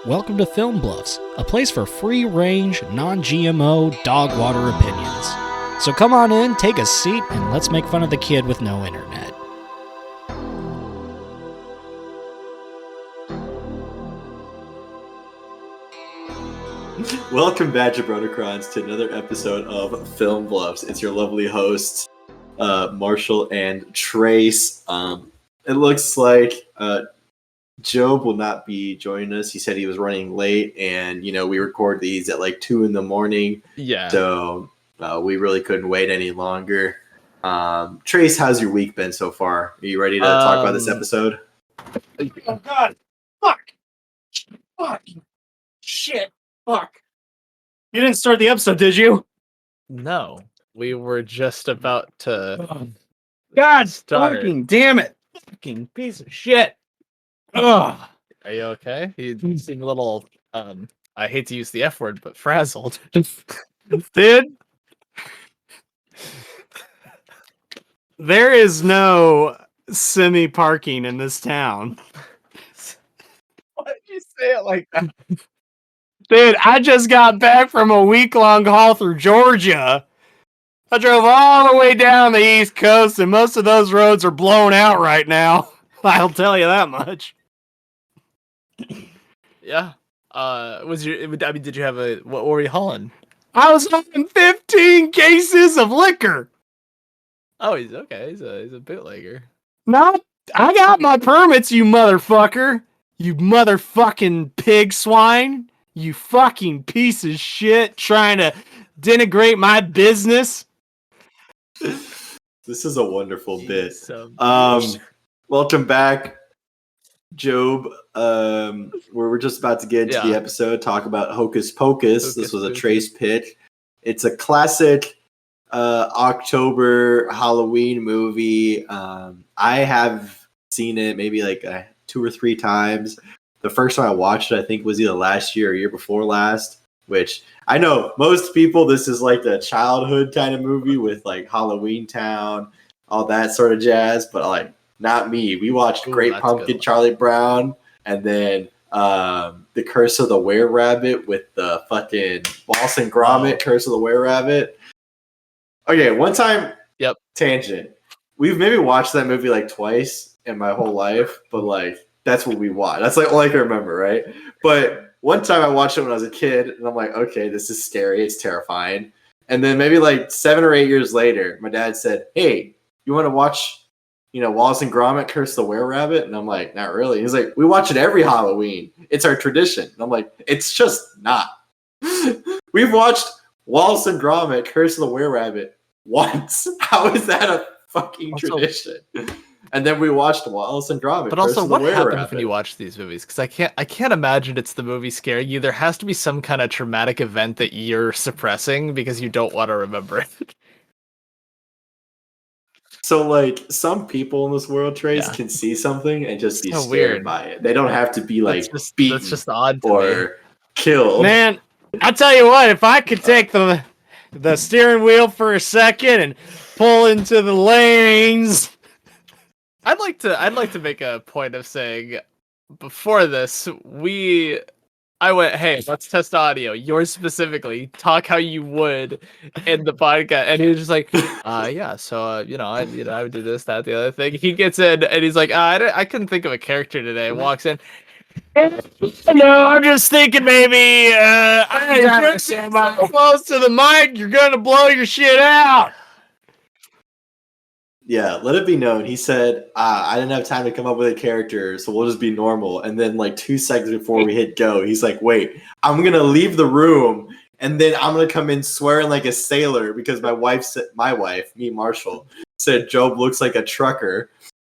Welcome to Film Bluffs, a place for free-range, non-GMO, dog water opinions. So come on in, take a seat, and let's make fun of the kid with no internet. Welcome back, Jabrotocrons, to another episode of Film Bluffs. It's your lovely hosts, Marshall and Trace. It looks like Jobe will not be joining us. He said he was running late, and we record these at like 2 a.m. Yeah. So we really couldn't wait any longer. Trace, how's your week been so far? Are you ready to talk about this episode? Oh God! Fuck! Shit! Fuck! You didn't start the episode, did you? No, we were just about to. God start. fucking damn it! Fucking piece of shit! Ugh! Are you okay? You seem a little. I hate to use the F word, but frazzled. Dude, there is no semi-parking in this town. Why did you say it like that? Dude, I just got back from a week-long haul through Georgia. I drove all the way down the East Coast, and most of those roads are blown out right now. I'll tell you that much. Yeah. Did you have what were you hauling? I was hauling 15 cases of liquor. Oh, he's okay. He's a bootlegger. No, I got my permits, you motherfucker. You motherfucking pig swine. You fucking piece of shit trying to denigrate my business. This is a wonderful bit. So Welcome back, Jobe. We're just about to get into the episode, talk about Hocus Pocus. This was a Trace pick. It's a classic October Halloween movie. I have seen it maybe like 2 or 3 times. The first time I watched it, I think, was either last year or year before last, which I know most people, this is like the childhood kind of movie with like Halloween Town, all that sort of jazz, but like not me. We watched Great Pumpkin, Charlie Brown, and then The Curse of the Were-Rabbit with the fucking Wallace and Gromit, Curse of the Were-Rabbit. Okay, one time, tangent. We've maybe watched that movie like twice in my whole life, but like that's what we watched. That's like all I can remember, right? But one time I watched it when I was a kid, and I'm like, okay, this is scary. It's terrifying. And then maybe like 7 or 8 years later, my dad said, hey, you want to watch, Wallace and Gromit, Curse the Were-Rabbit? And I'm like, not really. He's like, we watch it every Halloween. It's our tradition. And I'm like, it's just not. We've watched Wallace and Gromit, Curse of the Were-Rabbit once. How is that a fucking tradition? And then we watched Wallace and Gromit. But also, what happens when you watch these movies? Because I can't imagine it's the movie scaring you. There has to be some kind of traumatic event that you're suppressing because you don't want to remember it. So, like, some people in this world, Trace, can see something and just be scared by it. They don't have to be like beaten that's just odd to or killed. Man, I tell you what, if I could take the steering wheel for a second and pull into the lanes. I'd like to make a point of saying before this, I went, hey, let's test audio. Yours specifically, talk how you would in the podcast, and he was just like, yeah. So I would do this, that, the other thing. He gets in and he's like, I couldn't think of a character today. Walks in. No, I'm just thinking maybe I should be close to the mic. You're gonna blow your shit out. Yeah, let it be known. He said, I didn't have time to come up with a character, so we'll just be normal. And then like 2 seconds before we hit go, he's like, wait, I'm going to leave the room, and then I'm going to come in swearing like a sailor because my wife, me, Marshall, said Jobe looks like a trucker.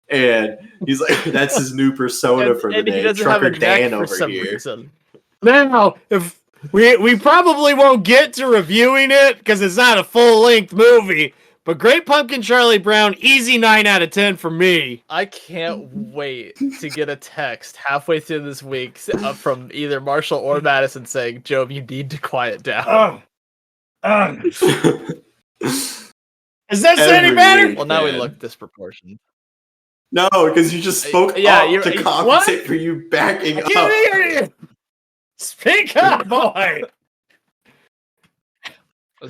And he's like, that's his new persona for the day. Trucker Dan over here. Now, if we probably won't get to reviewing it because it's not a full-length movie. But Great Pumpkin Charlie Brown, easy 9 out of 10 for me. I can't wait to get a text halfway through this week from either Marshall or Madison saying, Jobe, you need to quiet down. Is this any better? Well, now we look disproportionate. No, because you just spoke up to compensate for you backing up. Speak up, boy.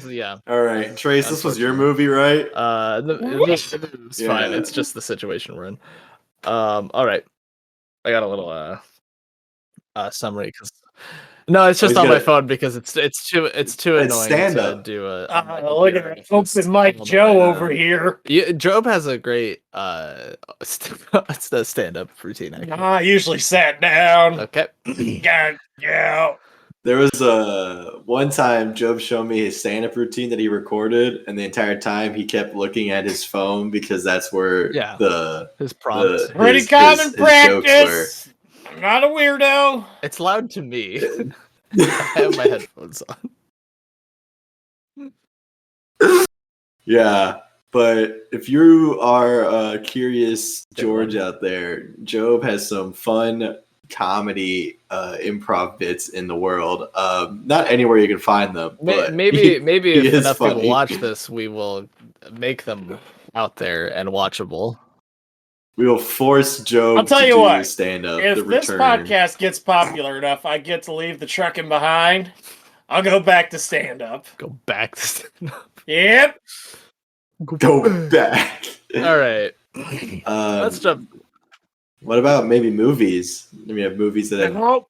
Yeah. All right, Trace, this was your movie, right? It's fine. Yeah. It's just the situation we're in. All right. I got a little summary because no, it's just he's on my got- phone because it's too annoying to stand-up. do a. Look at open Mike Joe over here. Yeah, Jobe has a great it's the stand-up routine. Actually. I usually sat down. Okay. Got yeah. There was one time Job showed me his stand-up routine that he recorded, and the entire time he kept looking at his phone because that's where his prompts. Pretty common practice. I'm not a weirdo. It's loud to me. I have my headphones on. Yeah, but if you are curious George out there, Job has some fun comedy improv bits in the world. Not anywhere you can find them. But maybe if enough funny. people watch this, we will make them out there and watchable. We will force Job I'll tell to you do what, stand-up. if this podcast gets popular enough, I get to leave the trucking behind. I'll go back to stand-up. Go back to stand-up. Yep. Go back. All right. Let's jump. What about maybe movies? We have movies that have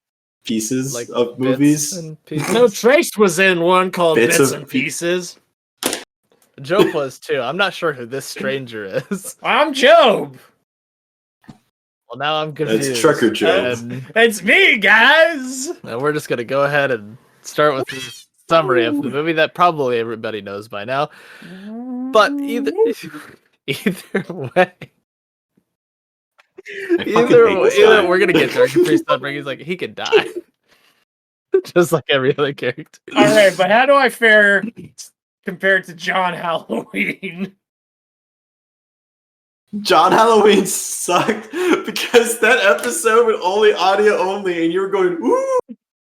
pieces Like of bits movies. and pieces. No, Trace was in one called Bits Bits of and Pieces. Job was too. I'm not sure who this stranger is. I'm Job. Well, now I'm confused. That's Trucker Job. It's me, guys. And we're just gonna go ahead and start with this summary of the movie that probably everybody knows by now. But either way. Either we're gonna get Dark Priest Thunberg. He's like he could die, just like every other character. All right, but how do I fare compared to John Halloween? John Halloween sucked because that episode was only audio only, and you were going ooh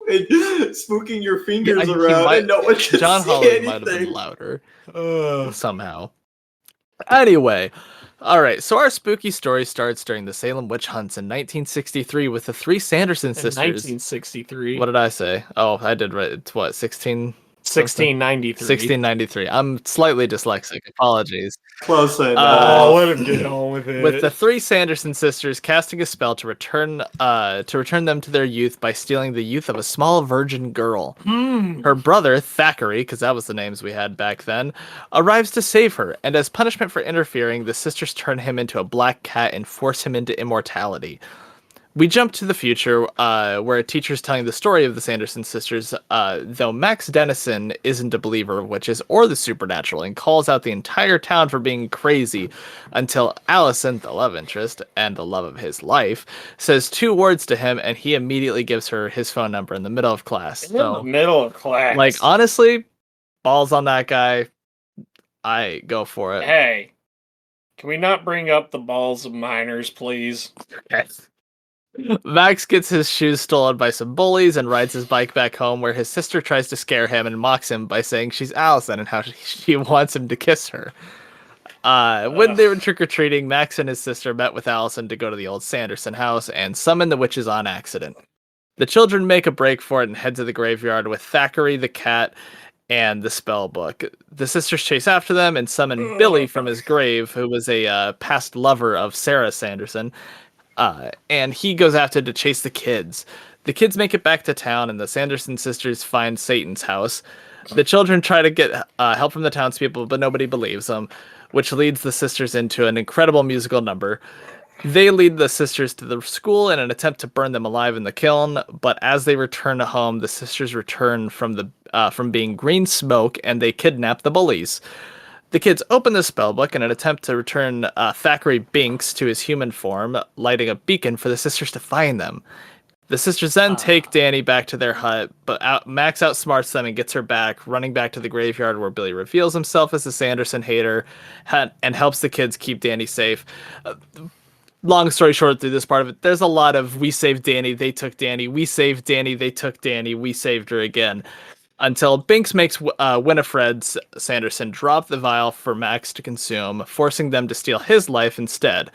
and spooking your fingers around, and no one could John see Halloween anything. might have been louder somehow. Anyway. All right, so our spooky story starts during the Salem witch hunts in 1963 with the three Sanderson sisters. 1963. What did I say? Oh, I did right. It's what, 1693. 1693. I'm slightly dyslexic. Apologies. Close enough. Let him get on with it. With the three Sanderson sisters casting a spell to return them to their youth by stealing the youth of a small virgin girl. Her brother, Thackeray, because that was the names we had back then, arrives to save her, and as punishment for interfering, the sisters turn him into a black cat and force him into immortality. We jump to the future, where a teacher's telling the story of the Sanderson sisters, though Max Dennison isn't a believer of witches or the supernatural and calls out the entire town for being crazy, until Allison, the love interest and the love of his life, says two words to him, and he immediately gives her his phone number in the middle of class. In the middle of class. Like, honestly, balls on that guy. I go for it. Hey, can we not bring up the balls of minors, please? Okay. Max gets his shoes stolen by some bullies and rides his bike back home, where his sister tries to scare him and mocks him by saying she's Allison and how she wants him to kiss her. When they were trick-or-treating, Max and his sister met with Allison to go to the old Sanderson house and summon the witches on accident. The children make a break for it and head to the graveyard with Thackeray the cat and the spell book. The sisters chase after them and summon Billy from his grave, who was a past lover of Sarah Sanderson. And he goes after to chase the kids. The kids make it back to town, and the Sanderson sisters find Satan's house. The children try to get help from the townspeople, but nobody believes them, which leads the sisters into an incredible musical number. They lead the sisters to the school in an attempt to burn them alive in the kiln, but as they return to home, the sisters return from being green smoke, and they kidnap the bullies. The kids open the spellbook in an attempt to return Thackeray Binks to his human form, lighting a beacon for the sisters to find them. The sisters then take Danny back to their hut, but Max outsmarts them and gets her back, running back to the graveyard where Billy reveals himself as a Sanderson hater and helps the kids keep Danny safe. Long story short, through this part of it, there's a lot of we saved Danny, they took Danny, we saved Danny, they took Danny, we saved her again. Until Binks makes Winifred Sanderson drop the vial for Max to consume, forcing them to steal his life instead.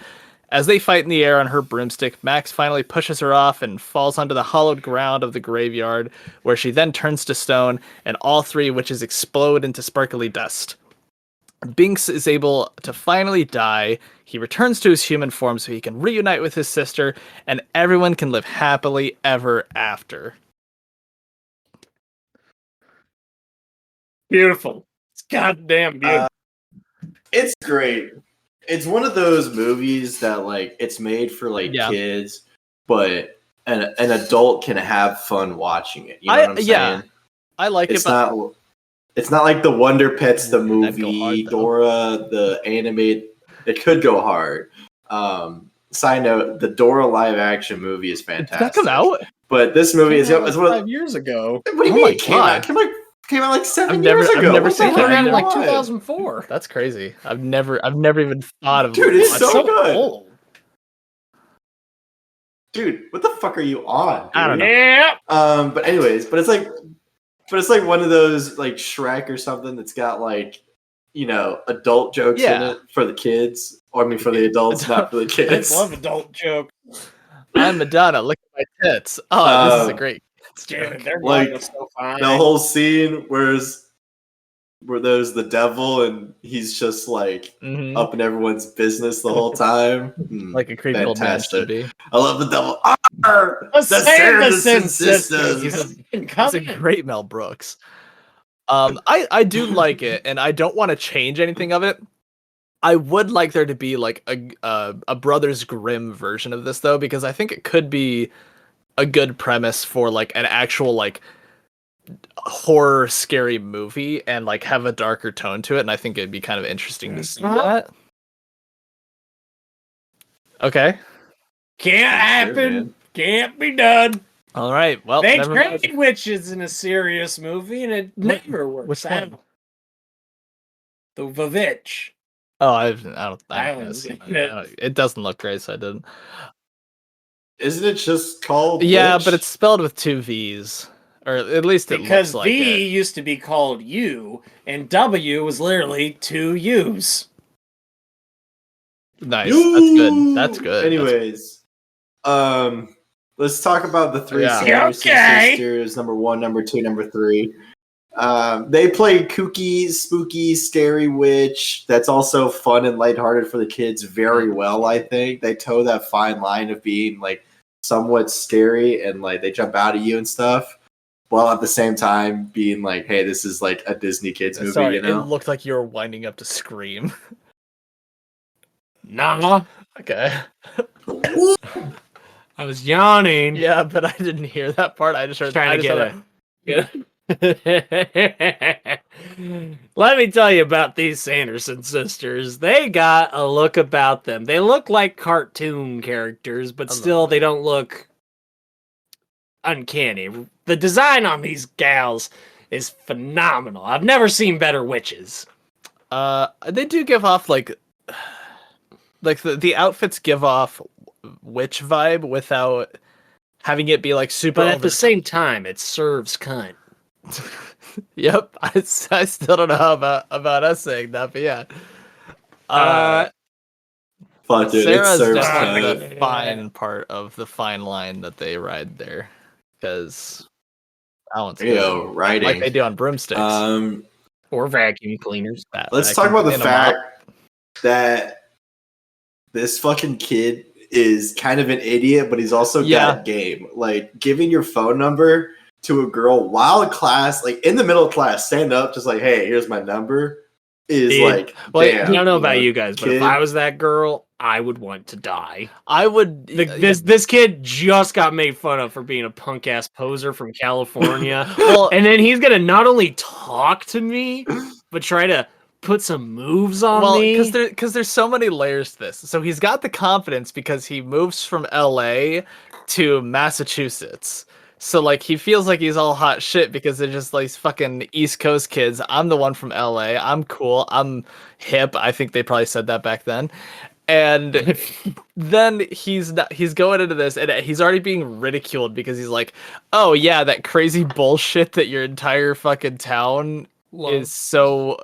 As they fight in the air on her broomstick, Max finally pushes her off and falls onto the hollowed ground of the graveyard, where she then turns to stone, and all three witches explode into sparkly dust. Binks is able to finally die. He returns to his human form so he can reunite with his sister, and everyone can live happily ever after. Beautiful. It's goddamn beautiful. It's great. It's one of those movies that like it's made for like kids, but an adult can have fun watching it. You know what I'm saying? I like it's it, but it's not like the Wonder Pets, the movie, hard, Dora, the animated. It could go hard. Side note: the Dora live action movie is fantastic. Did that come out? But this movie is like one of 5 years ago. What do you mean? Came out like 7 years ago. I've never What seen the it. fuck? in like 2004. That's crazy. I've never even thought of Dude, it's watching so it. good. Old. Dude, what the fuck are you on? Dude? I don't know. Yeah. But anyways, but it's like one of those like Shrek or something that's got like, you know, adult jokes in it for the kids. Or I mean for the adults, not for the kids. I love adult joke. I'm Madonna. Look at my tits. Oh, this is a great Dude, their Like, line was so fine. The whole scene where there's the devil and he's just like up in everyone's business the whole time. Like a creepy old man should be. I love the devil. The Sanderson sisters. He's a great Mel Brooks. I do like it, and I don't want to change anything of it. I would like there to be like a Brothers Grimm version of this though, because I think it could be a good premise for like an actual like horror scary movie and like have a darker tone to it, and I think it'd be kind of interesting to see that. Okay. Can't happen. man. Can't be done. All right. Well, They never trained mind. witches in a serious movie, and it never works Which out. one? The Vavitch. Oh, I haven't don't seen it doesn't look great, so I didn't. Isn't it just called Yeah, Witch? but it's spelled with 2 V's. Or at least it Because looks like V it. used to be called U, and W was literally 2 U's. Nice. That's good. That's good. Anyways, let's talk about the three Yeah. Sanderson Okay. sisters. Number 1, number 2, number 3. They play kooky, spooky, scary witch. That's also fun and lighthearted for the kids very well. I think they toe that fine line of being like somewhat scary and like they jump out at you and stuff, while at the same time being like, "Hey, this is like a Disney kids movie." Sorry, you know? it looked like you were winding up to scream. Nah. Okay. I was yawning. Yeah, but I didn't hear that part. I just heard. Trying to I just heard Let me tell you about these Sanderson sisters. They got a look about them. They look like cartoon characters, but still they don't look uncanny. The design on these gals is phenomenal. I've never seen better witches. They do give off like the outfits give off witch vibe without having it be like super. But at the same time, it serves cunt. Yep, I still don't know how about us saying that, but yeah. Fuck, dude, Sarah's it serves definitely time. the fine part of the fine line that they ride there, because balance Writing. like they do on broomsticks. Or vacuum cleaners. Let's talk about the fact that this fucking kid is kind of an idiot, but he's also got game. Like giving your phone number to a girl while in class, like in the middle of class, stand up, just like, "Hey, here's my number," is like, damn. I don't know about you guys, but if kid. I was that girl, I would want to die. I would. This kid just got made fun of for being a punk ass poser from California. Well, And then he's gonna not only talk to me, but try to put some moves on me. because there's so many layers to this. So he's got the confidence because he moves from LA to Massachusetts. So like he feels like he's all hot shit because they're just like these fucking East Coast kids. I'm the one from LA. I'm cool. I'm hip. I think they probably said that back then. And then he's going into this and he's already being ridiculed because he's like, "Oh yeah, that crazy bullshit that your entire fucking town is so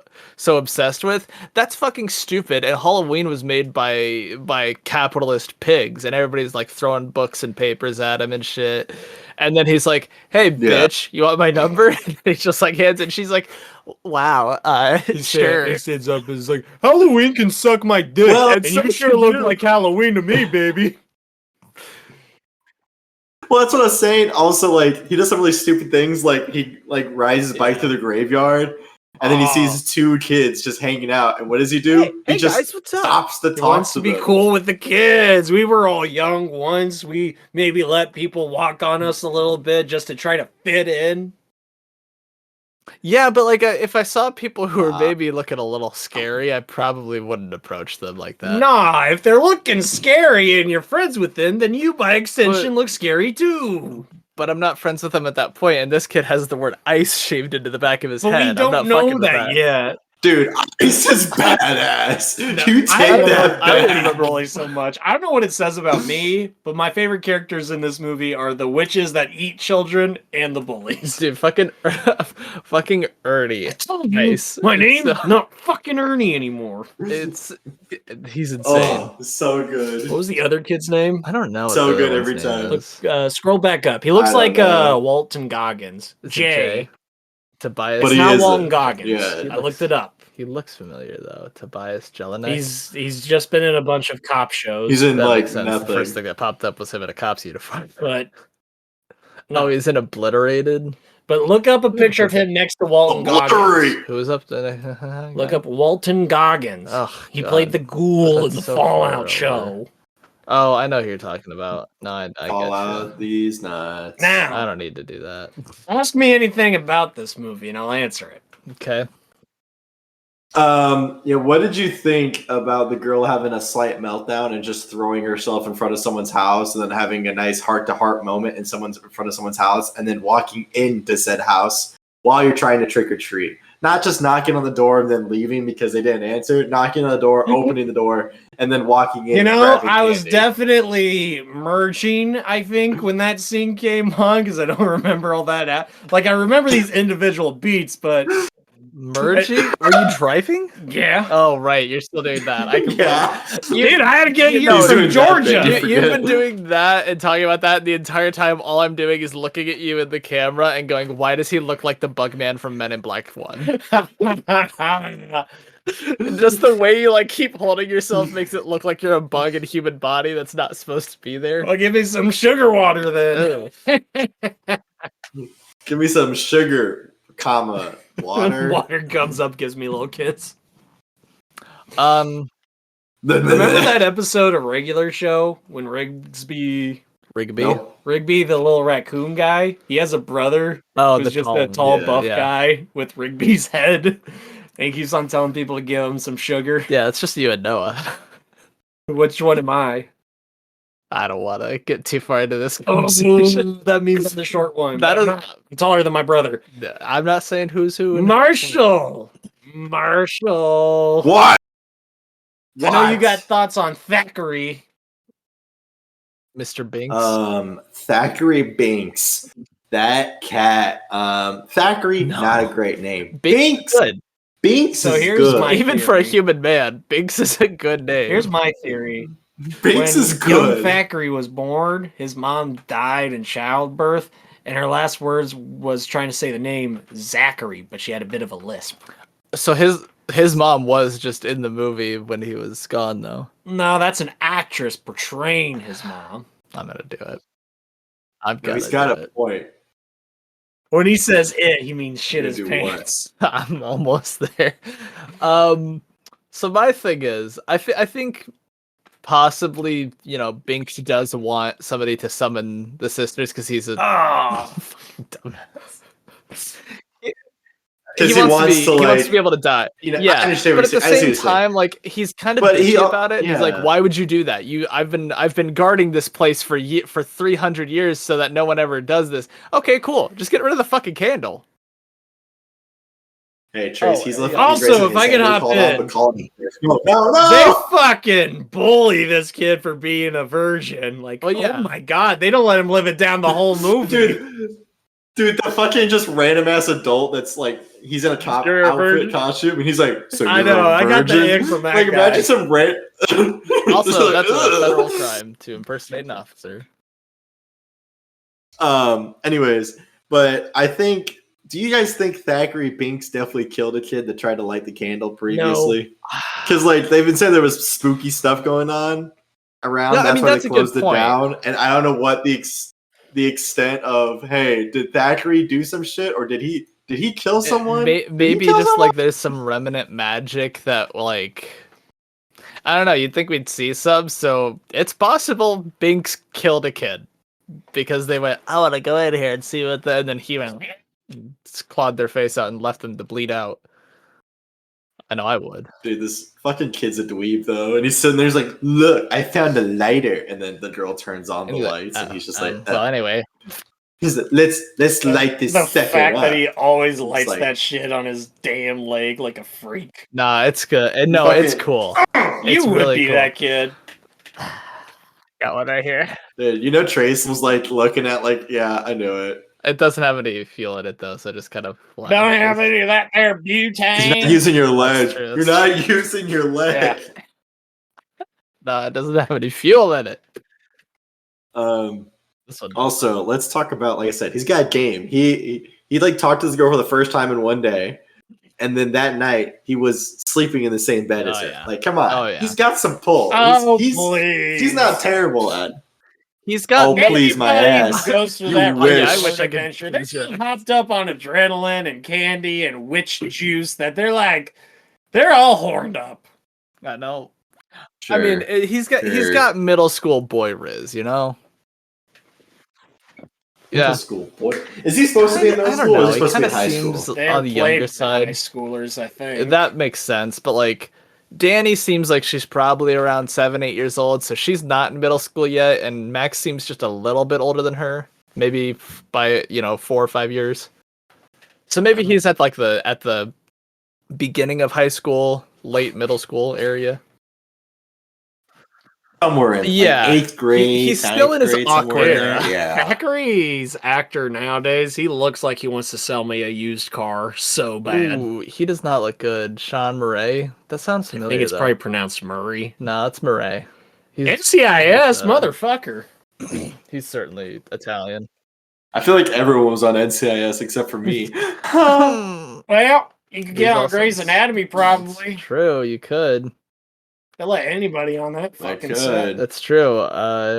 obsessed with. That's fucking stupid. And Halloween was made by capitalist pigs, and everybody's like throwing books and papers at him and shit. And then he's like, "Hey, bitch, you want my number?" And he just like hands it. And she's like, "Wow, sure." He stands up and is like, Halloween can suck my dick. Well, and so you sure can look you. like Halloween to me, baby. Well, that's what I was saying. Also, like, he does some really stupid things. Like, he like rides his bike through the graveyard, and then he sees two kids just hanging out. And what does he do? Hey he just guys, what's up? stops to He talk wants to to be them. cool with the kids. We were all young once. We maybe let people walk on us a little bit just to try to fit in. Yeah, but like if I saw people who were maybe looking a little scary, I probably wouldn't approach them like that. Nah, if they're looking scary and you're friends with them, then you by extension look scary too. But I'm not friends with them at that point, and this kid has the word ice shaved into the back of his But head. we I'm don't not know fucking with that yet. Dude, Ice is badass. You I take don't that back. remember really so much. I don't know what it says about me, but my favorite characters in this movie are the witches that eat children and the bullies. Dude, fucking Ernie. Nice. My name So- not fucking Ernie anymore. He's insane. Oh, so good. What was the other kid's name? I don't know. What So the good other every one's time. name is. Look, scroll back up. He looks I don't like know. Walton Goggins. Is it Jay. Tobias. But It's he not isn't. Walton Goggins. Yeah. I looked it up. He looks familiar though. Tobias Jelinek. He's just been in a bunch of cop shows. He's in That like makes sense. nothing. The first thing that popped up was him in a cop's uniform. but No, he's in Obliterated. but look up a picture of him next to Walton Goggins. Obliterate. Who was up to Look up Walton Goggins. Oh, He God. played the ghoul in That's the so far Fallout over. show. Oh, I know who you're talking about. No, I Fall get out these nuts. you. I Now, don't need to do that. ask me anything about this movie and I'll answer it. Okay. Yeah, what did you think about the girl having a slight meltdown and just throwing herself in front of someone's house and then having a nice heart-to-heart moment in front of someone's house and then walking into said house while you're trying to trick or treat? Not just knocking on the door and then leaving because they didn't answer, knocking on the door, opening the door, and then walking in. You know, grabbing I was candy. definitely merging, I think, when that scene came on, because I don't remember all that. Like, I remember these individual beats, but Merging? Are you driving? yeah. Oh, right. You're still doing that. I can. Yeah. Dude, I had to get you you know, from doing that Georgia. thing. You've been doing that and talking about that the entire time. All I'm doing is looking at you in the camera and going, "Why does he look like the Bugman from Men in Black 1?" Just the way you like keep holding yourself makes it look like you're a bug in a human body that's not supposed to be there. Well, give me some sugar water then. Give me some sugar, water. Water comes up, gives me little kids. Um, Remember that episode of Regular Show when Rigby, Nope. the little raccoon guy, he has a brother oh, who's the just a tall, yeah, buff yeah. guy with Rigby's head. And he keeps on telling people to give him some sugar. Yeah, it's just you and Noah. Which one am I? I don't want to get too far into this conversation. That means the short one. That is, I'm taller than my brother. I'm not saying who's who. Marshall. What? I know you got thoughts on Thackeray. Mr. Binks. Thackeray Binks. That cat. Thackeray, No. not a great name. Binks is good. Binks So is here's good. my- Even for a theory. human man, Binks is a good name. Here's my theory. Binks when is young good. Thackeray was born, his mom died in childbirth, and her last words was trying to say the name Zachary, but she had a bit of a lisp. So his mom was just in the movie when he was gone, though. No, that's an actress portraying his mom. I'm gonna do it. I'm No, gonna he's got do a it. point. When he says it, he means shit You his do pants. I'm almost there. So my thing is, I think possibly, Binks does want somebody to summon the sisters because he's a Oh, fucking dumbass. Because He wants to he wants to be able to die. I Yeah, understand but what at the you're saying. I see what same you're saying. time, like he's kind of But he bitchy al- about it. He's like, yeah. "Why would you do that? I've been guarding this place for 300 years so that no one ever does this." Okay, cool. Just get rid of the fucking candle. Hey, Trace, Oh, he's yeah. lifting Also, raising if his I can hand. hop Called off in. and called him. No, they no! fucking bully this kid for being a virgin. Like, Well, yeah. oh my god, they don't let him live it down the whole movie. Dude, the fucking just random ass adult that's like he's in a top You're a outfit virgin? costume, and he's like, "So you're I know, a I got the virgin?" ick from that Like, guy. imagine some red. Also, that's a federal crime to impersonate an officer. Anyways, but I think. Do you guys think Thackeray Binks definitely killed a kid that tried to light the candle previously? Because like they've been saying there was spooky stuff going on around. Yeah, I that's mean, why that's they a good closed it point. down. And I don't know what the extent of. Hey, did Thackeray do some shit, or did he kill someone? Maybe kill just someone? like there's some remnant magic that like I don't know. You'd think we'd see some, so it's possible Binks killed a kid because they went, "I want to go in here and see what," and then he went, clawed their face out and left them to bleed out. I know I would. Dude, this fucking kid's a dweeb though, and he's sitting there. He's like, "Look, I found a lighter," and then the girl turns on the And he's like, lights, and he's just like, well, anyway, he's like, "Let's light this The sucker fact up." that he always lights like- that shit on his damn leg like a freak. nah, it's good. And no, Fucking- it's cool. You It's would really be cool. that kid. Got one right here. Dude, you know Trace was like looking at like, yeah, I knew it. It doesn't have any fuel in it though, so just kind of. Don't have any of that there You're butane. not using your leg. true, You're not using your leg. No, it doesn't have any fuel in it. This one. Also, let's talk about, like I said, he's got game. He like talked to this girl for the first time in one day, and then that night he was sleeping in the same bed as her. Yeah. Like, come on, Oh, yeah. he's got some pull. Oh, he's please. he's not terrible at. He's got. Oh, please, my Anybody ass. who goes through You that wish. yeah, I wish I could adventure. They're use so it. hopped up on adrenaline and candy and witch juice that they're all horned up. I know. Sure. I mean, he's Sure. got middle school boy riz, you know. Middle Yeah. school boy. Is he supposed to be in middle I don't school? Or know. is he He supposed to be kind in of high seems school? They're on the played younger for side. high schoolers, I think. That makes sense, but like Danny seems like she's probably around 7-8 years old, so she's not in middle school yet, and Max seems just a little bit older than her, maybe by 4 or 5 years. So maybe he's at like at the beginning of high school, late middle school area. Somewhere in Yeah. like 8th grade. He's still in his 9th grade, somewhere awkward in there. era. Yeah. Thackeray's actor nowadays, he looks like he wants to sell me a used car so bad. Ooh, he does not look good. Sean Murray. That sounds I familiar. think it's though. probably pronounced Murray. No, it's Murray. NCIS, uh, motherfucker. He's certainly Italian. I feel like everyone was on NCIS except for me. Well, you could He's get on also- Grey's Anatomy probably. True, you could. They'll let anybody on that I fucking set. could. That's true.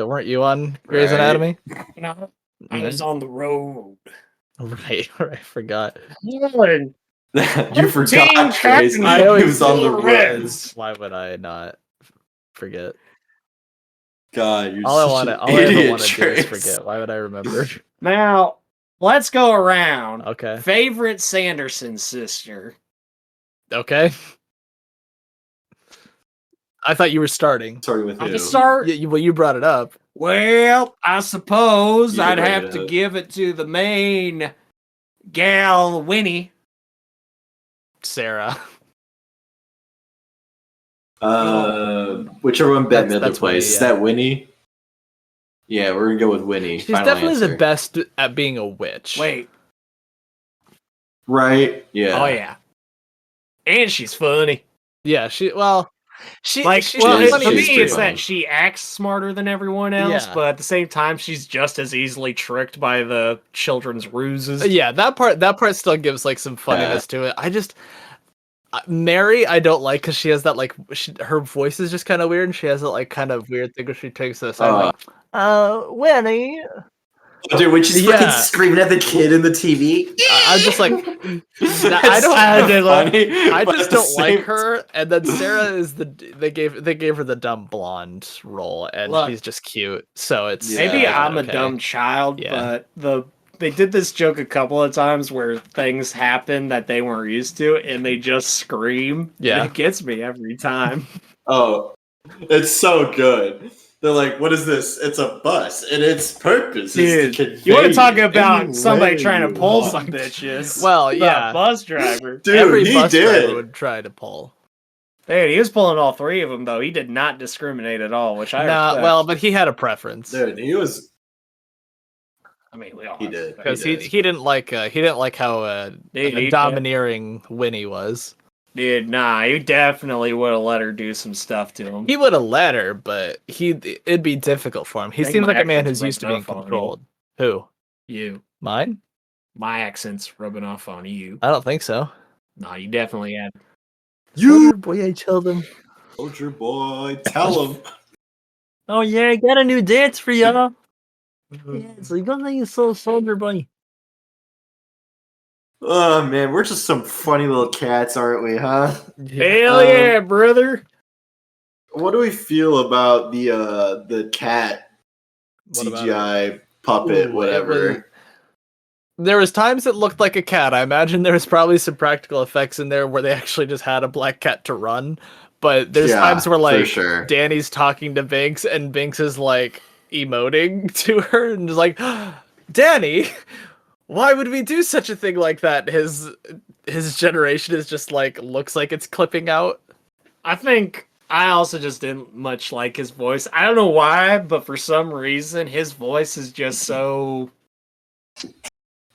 Weren't you on Grey's Right. Anatomy? No, I was on the road. Right, I forgot. Lord, You forgot, Team Trace. Captain I He always was on the do. road. Why would I not forget? God, you're All I such an ever idiot, want to do is Trace. forget. Why would I remember? Now, let's go around. Okay. Favorite Sanderson sister. Okay. I thought you were starting. Starting with I'll who? just start. Well, you brought it up. Well, I suppose You I'd bring have it to up. give it to the main gal, Winnie. Sarah. Whichever one bet That's middle Winnie, place. Is yeah. that Winnie? Yeah, we're gonna go with Winnie. She's Final definitely the answer. best at being a witch. Wait. Right? Yeah. Oh, yeah. And she's funny. Yeah, she's Like, she's well, she's- for funny. me, she's it's funny. that she acts smarter than everyone else, Yeah. but at the same time, she's just as easily tricked by the children's ruses. Yeah, that part still gives like some funniness to it. I just Mary, I don't like because she has that like her voice is just kind of weird, and she has that like kind of weird thing where she takes this. Winnie. Dude, when she's Yeah. fucking screaming at the kid in the TV. I'm just like, That's I so don't. funny, I but just at the don't like same her. And then Sarah is they gave her the dumb blonde role, and Look. she's just cute. So it's Yeah. Maybe I'm okay. a dumb child, Yeah. but they did this joke a couple of times where things happen that they weren't used to, and they just scream. Yeah. And it gets me every time. Oh, it's so good. They're like, what is this? It's a bus, and its purpose is to Dude, you want to talk convey about anywhere somebody trying to you pull want. some bitches? Well, The yeah. bus driver. Dude, Every he bus did. driver would try to pull. Dude, he was pulling all three of them, though. He did not discriminate at all, which I Nah, respect. well, but he had a preference. Dude, he was. I mean, we all He did. because He he didn't like how He domineering Winnie was. Dude, nah, you definitely would have let her do some stuff to him. He would have let her, but it'd be difficult for him. He I think seems my like a man accent's who's used to being rubbing off on controlled. Who? You. Mine? My accent's rubbing off on you. I don't think so. Nah, you definitely had. You boy, I told him. soldier boy, tell him. Oh yeah, I got a new dance for y'all. Yeah, it's like one thing is so soldier boy. Oh man, we're just some funny little cats, aren't we, huh? Hell yeah, brother! What do we feel about the cat What about CGI puppet, Ooh, whatever? There was times it looked like a cat. I imagine there was probably some practical effects in there where they actually just had a black cat to run. But there's times where for like sure. Danny's talking to Binks and Binks is like emoting to her and is like, Danny, why would we do such a thing like that? His generation is just like looks like it's clipping out. I think I also just didn't much like his voice. I don't know why, but for some reason, his voice is just so.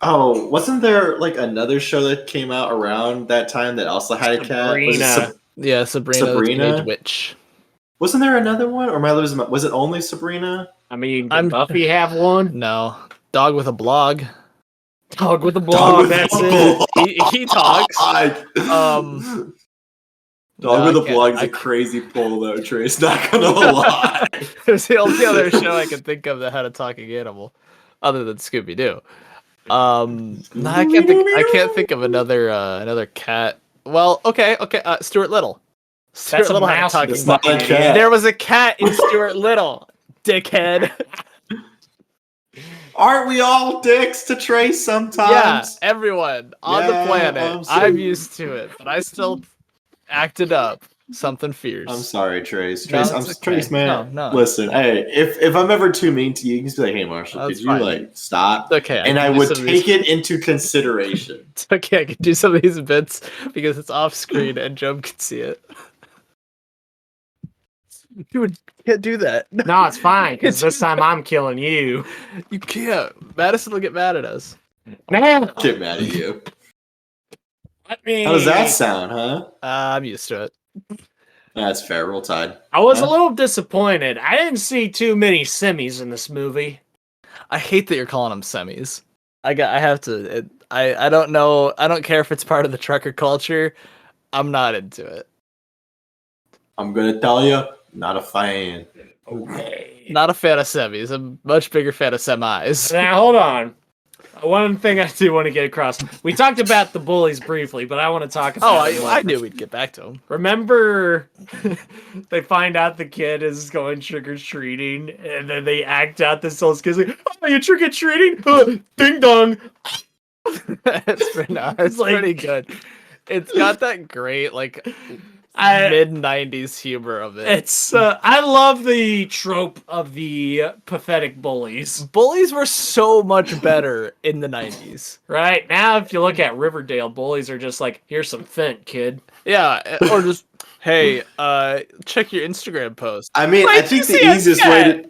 Oh, wasn't there like another show that came out around that time that also had a cat? Was it Sabrina. Yeah, Sabrina the Sabrina? Teenage Witch. Wasn't there another one? Or am I losing was it only Sabrina? I mean, did I'm- Buffy have one? No. Dog with a blog. Dog with a Dog blog, with that's a it. blog. He talks. Dog No, with I a can't- blog is I a crazy pull though, Trace. Not gonna lie. It's the only other show I can think of that had a talking animal, other than Scooby Doo. No, I can't think of another cat. Well, okay. Stuart Little. Stuart That's a Little had a mouse. talking It's not a monkey. cat. There was a cat in Stuart Little, dickhead. Aren't we all dicks to Trace Yeah, sometimes? everyone on Yeah, the planet. I'm I'm sorry. used to it, but I still acted up. Something fierce. I'm sorry, Trace. No, Trace, it's okay. Trace, man. No. Listen, hey, if I'm ever too mean to you, you can just be like, "Hey, Marshall, That's could fine. you like stop?" It's okay. And I can do would some of take these- it into consideration. It's okay. I can do some of these bits because it's off screen and Jobe can see it. You can't do that. No, it's fine, because this time I'm killing you. You can't. Madison will get mad at us. Man, Get mad at you. let me. How does that sound, huh? I'm used to it. That's fair. Roll Tide. I was Huh? a little disappointed. I didn't see too many semis in this movie. I hate that you're calling them semis. I have to. I don't know. I don't care if it's part of the trucker culture. I'm not into it. I'm gonna tell you, not a fan. Okay. Not a fan of semis. I'm a much bigger fan of semis. Now, hold on. One thing I do want to get across. We talked about the bullies briefly, but I want to talk Oh, about it more. I knew we'd get back to them. Remember, they find out the kid is going trick-or-treating, and then they act out this whole skit like, oh, you trick-or-treating? Ding dong. It's like- pretty good. It's got that great, like, I- mid-90s humor of it. It's, I love the trope of the pathetic bullies. Bullies were so much better in the 90s. Right? Now, if you look at Riverdale, bullies are just like, here's some Fent, kid. Yeah, or just, hey, check your Instagram post. I mean, I Wait, think you the see a easiest way cat? to,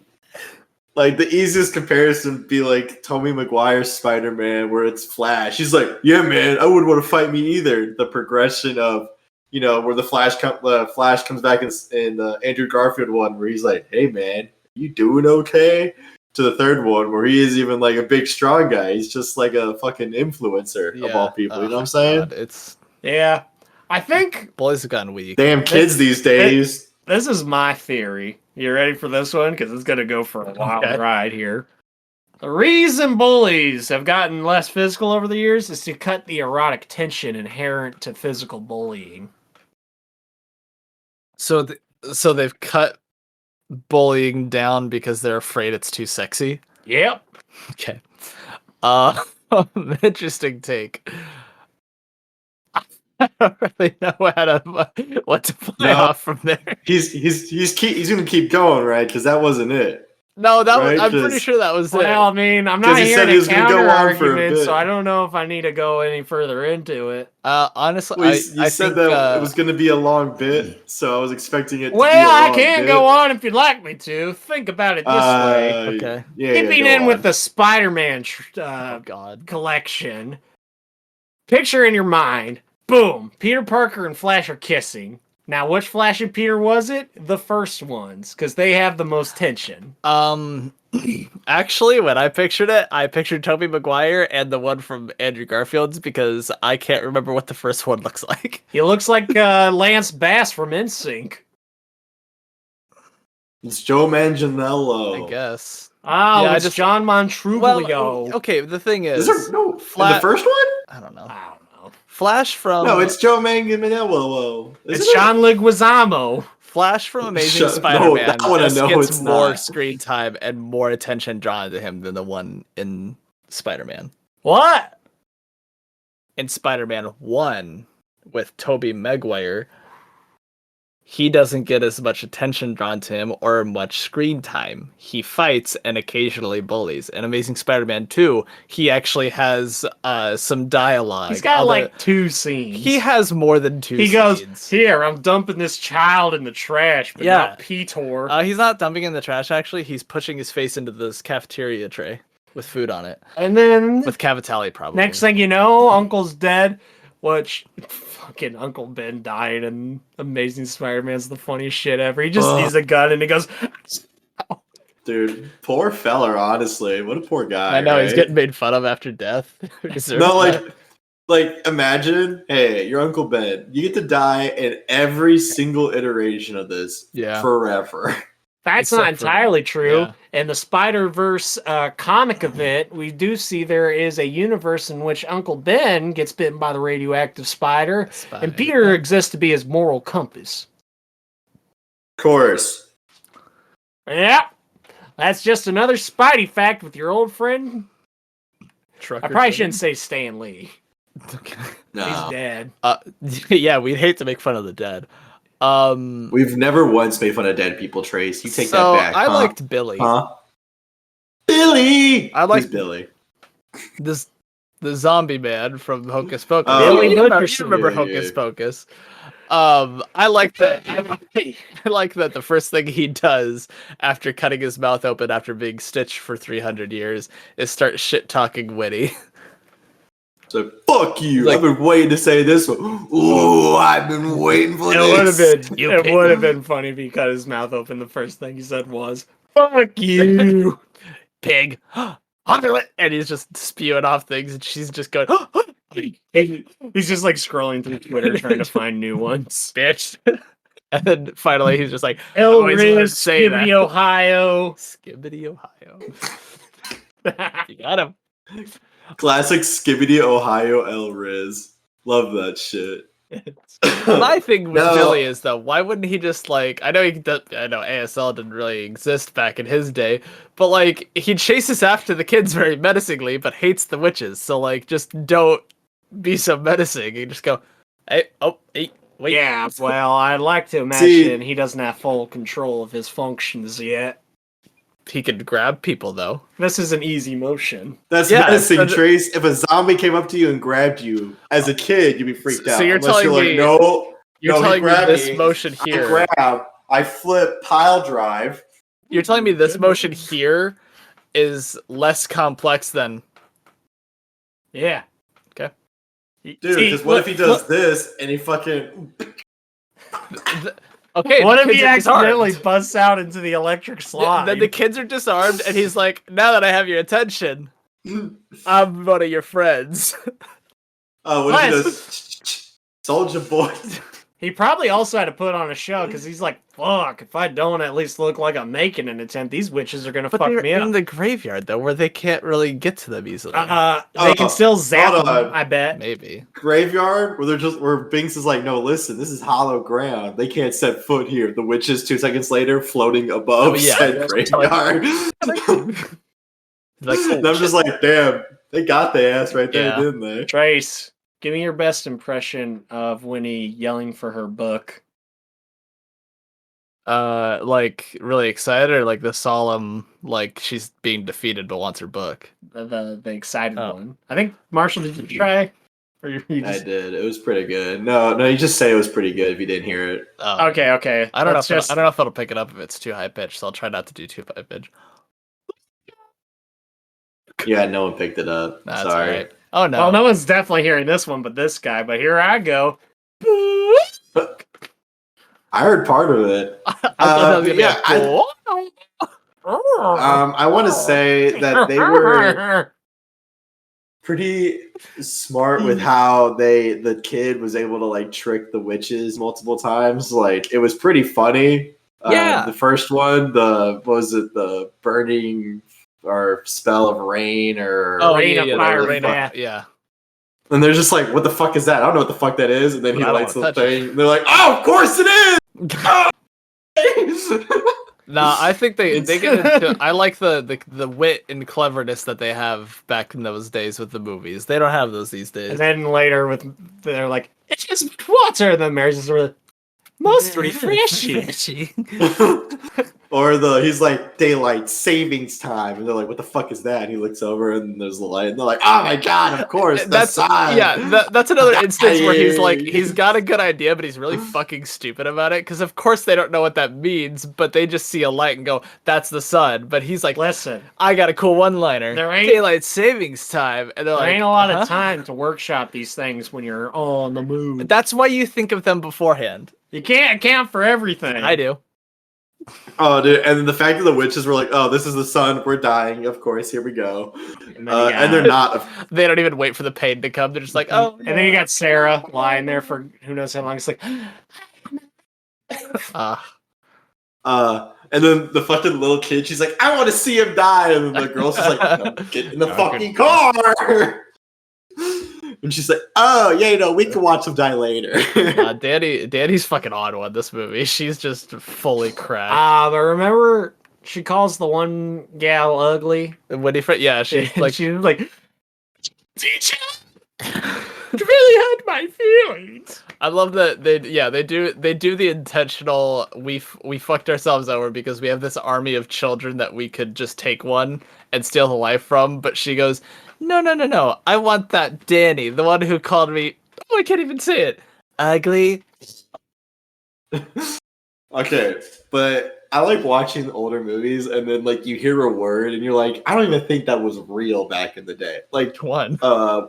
like, the easiest comparison would be like Tobey Maguire's Spider-Man, where it's Flash. He's like, "Yeah, man, I wouldn't want to fight me either." The progression of, you know, where the Flash comes back in the Andrew Garfield one, where he's like, "Hey, man, you doing okay?" To the third one, where he is even like a big, strong guy. He's just like a fucking influencer of all people. You know what I'm saying? God, it's Yeah. I think bullies have gotten weak. Damn kids these days. this is my theory. You ready for this one? Because it's going to go for a wild Okay. ride here. The reason bullies have gotten less physical over the years is to cut the erotic tension inherent to physical bullying. So they've cut bullying down because they're afraid it's too sexy. Yep. Okay. Interesting take. I don't really know what to play No. off from there. He's gonna keep going, right? Because that wasn't it. No, that Right? was, I'm pretty 'Cause- sure that was it. Well, I mean, I'm 'Cause not he here said he to was gonna counter go on for a argument, bit. so I don't know if I need to go any further into it. Honestly, Well, I said think that it was going to be a long bit, so I was expecting it to be a Well, I long can't bit. go on if you'd like me to. Think about it this way. Okay. Yeah, Keeping go in with on. the Spider-Man oh God. collection, picture in your mind, boom, Peter Parker and Flash are kissing. Now, which Flash and Peter was it? The first ones, because they have the most tension. Actually, when I pictured Tobey Maguire and the one from Andrew Garfield's because I can't remember what the first one looks like. He looks like Lance Bass from NSYNC. It's Joe Manganiello. I guess. Oh, Yeah, it's John Montruglio. Well, okay, the thing is, Is there no in the Flat- first one? I don't know. I don't know. Flash from No, it's Joe Manganiello. It's John Leguizamo. Flash from Amazing No, Spider-Man that one I just know gets it's more not. screen time and more attention drawn to him than the one in Spider-Man. What? In Spider-Man 1 with Tobey Maguire, he doesn't get as much attention drawn to him or much screen time. He fights and occasionally bullies. In Amazing Spider-Man 2, he actually has some dialogue. He's got like 2 scenes. He has more than 2 He scenes. goes, here, I'm dumping this child in the trash, but Yeah. not Peter. He's not dumping in the trash, actually. He's pushing his face into this cafeteria tray with food on it. And then, With Cavatelli, probably. next thing you know, Uncle's dead, which, fucking Uncle Ben dying in Amazing Spider-Man's the funniest shit ever. He just sees a gun and he goes, Dude, poor fella, honestly. What a poor guy. I know, he's right? getting made fun of after death. Who deserves No, that? like imagine, hey, your Uncle Ben, you get to die in every single iteration of this Yeah. forever. that's Except not for- entirely true. yeah. In the Spider-Verse comic event, we do see there is a universe in which Uncle Ben gets bitten by the radioactive spider, and Peter exists to be his moral compass. Of course. Yeah, that's just another Spidey fact with your old friend. Trucker I probably thing. shouldn't say Stan Lee. Okay. No. He's dead. Yeah, we'd hate to make fun of the dead. We've never once made fun of dead people, Trace. You take so that back. I huh? liked Billy. Huh? Billy! I like- Who's Billy. The zombie man from Hocus Pocus. Oh. Billy you Butcherson. remember Yeah, Hocus yeah. Pocus. I like that. I like that the first thing he does after cutting his mouth open after being stitched for 300 years is start shit talking Winnie. So, fuck you. Like- I've been waiting to say this one. Ooh, I've been waiting for It would have this. been. You It pig. would have been funny if he cut his mouth open. The first thing he said was "fuck you." Pig. And he's just spewing off things, and she's just going, He's just like scrolling through Twitter trying to find new ones. bitch. And then finally he's just like, El always wanted to Riz, say that. Skibbity, Ohio. Skibbity, Ohio. You got him. Classic Skibbity Ohio El Riz. Love that shit. My thing with No. Billy is though, why wouldn't he just like? I know ASL didn't really exist back in his day, but like he chases after the kids very menacingly, but hates the witches. So like, just don't be so menacing. You just go, hey, wait. Yeah, well, I'd like to imagine he doesn't have full control of his functions yet. He could grab people though. This is an easy motion. That's Yeah, menacing, so- Trace. If a zombie came up to you and grabbed you as a kid, you'd be freaked So out. you're Unless telling you're like, me- no, You're no, he telling me grabbed this me. motion I here. grab, I flip, pile drive. You're telling me this motion here is less complex than Yeah. Okay. Dude, because what if he does this and he fucking... okay? What the if he kids are disarmed. accidentally busts out into the electric slide? Then the kids are disarmed, and he's like, "Now that I have your attention, I'm one of your friends." Oh, what if he Plus- does... Soldier boy. He probably also had to put on a show because he's like, fuck, if I don't at least look like I'm making an attempt, these witches are going to But fuck they're me in up. the graveyard though, where they can't really get to them easily. They can still zap hold them, on. I bet. Maybe. Graveyard, where Binks is like, no, listen, this is hollow ground. They can't set foot here. The witches 2 seconds later floating above Oh, yeah. said graveyard. Like, And I'm just like, damn, they got their ass right there, Yeah. didn't they? Trace, give me your best impression of Winnie yelling for her book. Like really excited, or like the solemn, like she's being defeated but wants her book. The excited Oh. one. I think Marshall, did you try? Or you I just did. It was pretty good. No, you just say it was pretty good if you didn't hear it. Oh. okay. I don't know. Let's If I don't know if it'll pick it up if it's too high pitched, so I'll try not to do too high pitch. Yeah, no one picked it up. That's Sorry. all right. Oh no. Well, no one's definitely hearing this one, but this guy. But here I go. I heard part of it. I thought that was gonna yeah, be I want to say that they were pretty smart with how the kid was able to like trick the witches multiple times. Like it was pretty funny. Yeah. The first one, what was it, the burning or spell of rain or Rain of fire, rain yeah. Yeah. and they're just like, what the fuck is that? I don't know what the fuck that is. And then he I don't lights the wanna touch thing. They're like, oh, of course it is. No, I think they It's- get into. I like the wit and cleverness that they have back in those days with the movies. They don't have those these days. And then later they're like, it's just water. And then Mary's just really, most refreshing. Or he's like daylight savings time, and they're like, "What the fuck is that?" And he looks over, and there's the light, and they're like, "Oh my god, of course, That's sign." that's another instance where he's got a good idea, but he's really fucking stupid about it. Because of course they don't know what that means, but they just see a light and go, "That's the sun." But he's like, Listen, "I got a cool one-liner. There ain't- Daylight savings time," and they're there like, ain't a lot "Huh?" of time to workshop these things when you're on the move. That's why you think of them beforehand. You can't account for everything. I do. Oh, dude, and then the fact that the witches were like, "Oh, this is the sun. We're dying. Of course, here we go." And then, you got, And they're not. They don't even wait for the pain to come. They're just like, "Oh." and then you got Sarah lying there for who knows how long. It's like, And then the fucking little kid, she's like, "I want to see him die," and then the girl's just like, "No, "Get in the fucking car." And she's like, "Oh, yeah, we can watch him die later." Danny's fucking on one this movie. She's just fully cracked. but remember, she calls the one gal ugly. When he, yeah, she like She was like, teacher, you really hurt my feelings. I love that they do the intentional we fucked ourselves over because we have this army of children that we could just take one and steal the life from, but she goes, no, I want that Danny, the one who called me, oh, I can't even say it, ugly. Okay, but I like watching older movies, and then like you hear a word, and you're like, I don't even think that was real back in the day. Like One. the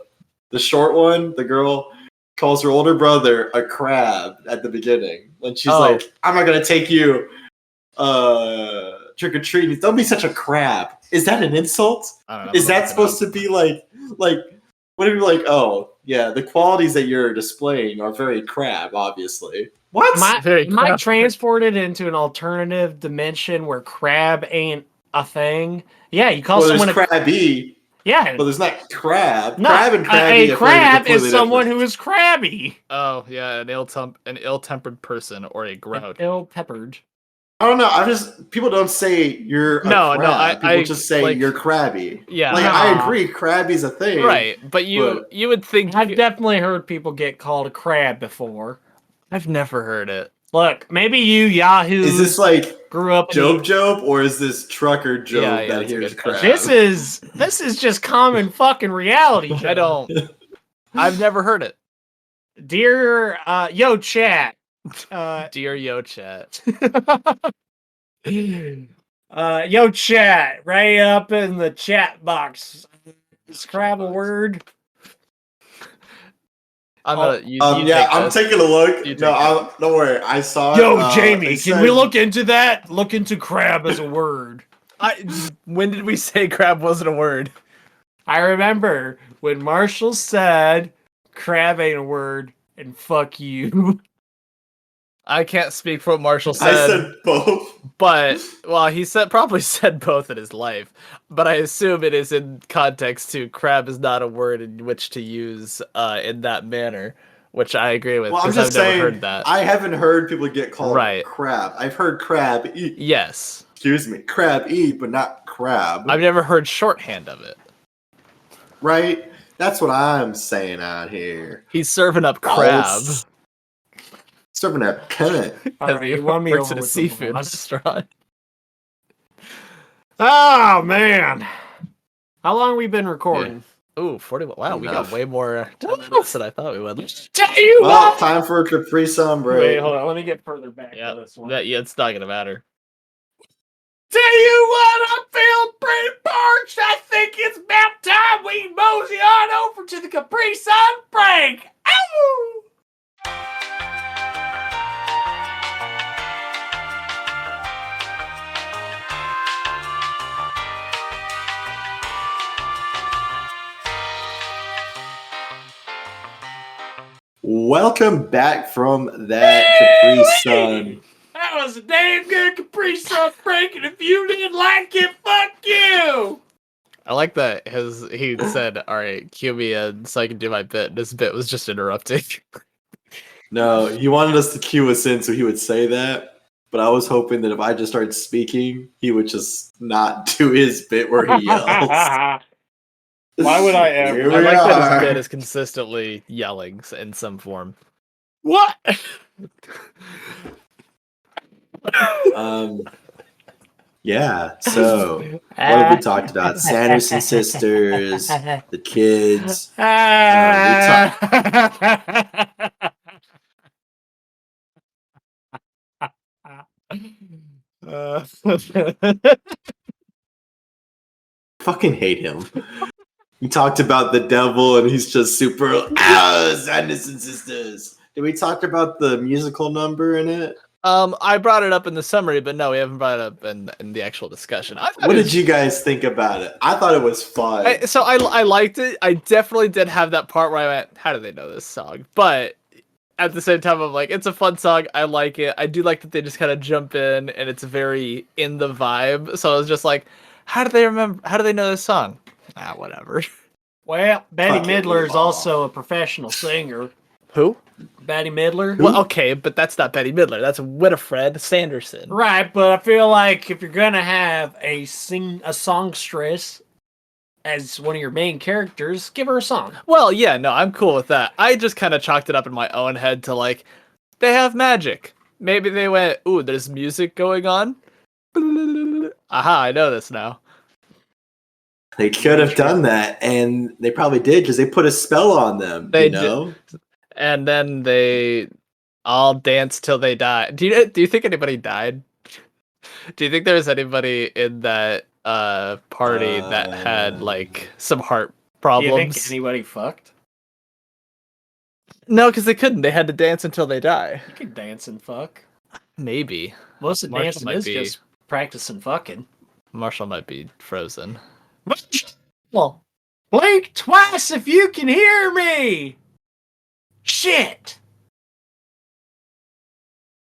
short one, the girl calls her older brother a crab at the beginning, and she's like, "I'm not gonna take you trick or treating. Don't be such a crab." Is that an insult? I don't know, Is that supposed to be like what are you like? Oh yeah, the qualities that you're displaying are very crab, obviously. What? Very Am I crap. transported into an alternative dimension where crab ain't a thing? Yeah, you call Well, there's someone crabby, yeah. but there's not crab. No, crab and crabby. a crab is someone who is crabby. Oh yeah, an ill-tempered person or a grouch. Ill-peppered. I don't know. People don't say you're a No, crab. People I just say like- you're crabby. Yeah, Like no. I agree, crabby's a thing. right, but you would think I've definitely heard people get called a crab before. I've never heard it. Look, maybe you Yahoo Is this like grew up in Jobe, or is this trucker Jobe Yeah, that that's a hears good crab? question. This is just common fucking reality. Joe. I don't. I've never heard it. Dear yo chat. Dear Yo Chat. Yo chat, right up in the chat box. Is crab a word? I'm gonna. You yeah, take I'm this. taking a look. You take No, don't worry. I saw. Yo, it. Jamie, It can said- we look into that? Look into crab as a word. When did we say crab wasn't a word? I remember when Marshall said crab ain't a word and fuck you. I can't speak for what Marshall I said, said both. but well, he probably said both in his life. But I assume it is in context to crab is not a word in which to use in that manner, which I agree with Well, I'm because just I've never saying. heard that. I haven't heard people get called Right. crab. I've heard crab eat. Yes, Excuse me, crab eat, but not crab. I've never heard shorthand of it. Right? That's what I'm saying out here. He's serving up crab. Balls. Serving that cunt. All As right, he you won me works over at a with the seafood boss. restaurant. Oh man, how long we been recording? Ooh, 40. Wow, we got Enough. way more time than this than I thought we would. Tell you Well, what. time for a Capri Sun Wait, break. hold on. Let me get further back Yeah, to this one. yeah, it's not gonna matter. Tell you what, I'm feeling pretty parched. I think it's about time we mosey on over to the Capri Sun break. Ow! Welcome back from that Capri Sun. That was a damn good Capri Sun break, and if you didn't like it, fuck you! I like that he said, "All right, cue me in so I can do my bit." This bit was just interrupting. No, he wanted us to cue us in so he would say that. But I was hoping that if I just started speaking, he would just not do his bit where he yells. Why would I ever? Here I we like that his are. bit is consistently yelling in some form. What? Yeah, so what have we talked about? Sanderson sisters, the kids. Fucking hate him. He talked about the devil and he's just super Sanderson sisters. Did we talk about the musical number in it? I brought it up in the summary, but no, we haven't brought it up in the actual discussion. What did you guys think about it? I thought it was fun. I liked it. I definitely did have that part where I went, "How do they know this song?" But at the same time, I'm like, it's a fun song. I like it. I do like that they just kind of jump in and it's very in the vibe. So I was just like, how do they remember? How do they know this song? Ah, whatever. Well, Betty Fuck it, Midler leave is also a professional singer. Who? Betty Midler? Well, okay, but that's not Betty Midler. That's Winifred Sanderson. Right, but I feel like if you're gonna have a songstress as one of your main characters, give her a song. Well, yeah, no, I'm cool with that. I just kind of chalked it up in my own head to like, they have magic. Maybe they went, ooh, there's music going on. Aha, I know this now. They could have done that, and they probably did because they put a spell on them. They you know? And then they all dance till they die. Do you think anybody died? Do you think there was anybody in that party that had like some heart Do you problems? think anybody fucked? No, because they couldn't. They had to dance until they die. You can dance and fuck. Maybe. Most of Marshall dancing might is be- just practicing fucking. Marshall might be frozen. Well, blink twice if you can hear me! Shit!